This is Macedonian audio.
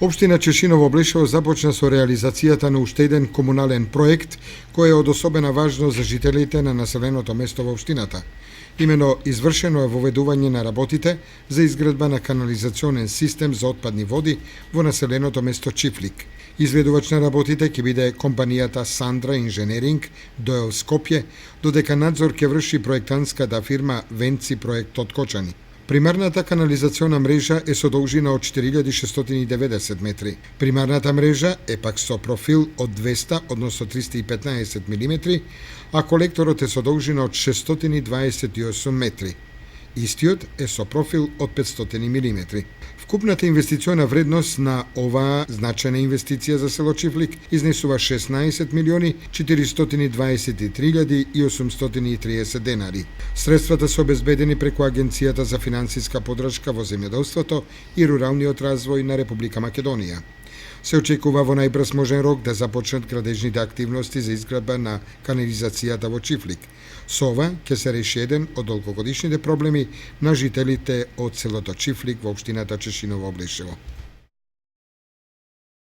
Општина Чешиново Облешево започна со реализацијата на уште еден комунален проект кој е од особена важност за жителите на населеното место во општината. Имено извршено е воведување на работите за изградба на канализационен систем за отпадни води во населеното место Чифлик. Изведувач на работите ќе биде компанијата Сандра Инженеринг ДОО Скопје, додека надзор ќе врши проектантската фирма Венци проект од Кочани. Примарната канализациона мрежа е со должина од 4690 метри. Примарната мрежа е пак со профил од 200, односно 315 мм, а колекторот е со должина од 628 метри. Истиот е со профил од 500 мм. Вкупната инвестициона вредност на оваа значајна инвестиција за село Чифлик изнесува 16 милиони 423.830 денари. Средствата се обезбедени преку Агенцијата за финансиска поддршка во земјоделството и руралниот развој на Република Македонија. Се очекува во најбрз можен рок да започнат градежните активности за изградба на канализацијата во Чифлик. Со ова ќе се реши еден од долгогодишните проблеми на жителите од селото Чифлик во општината Чешиново Облешево.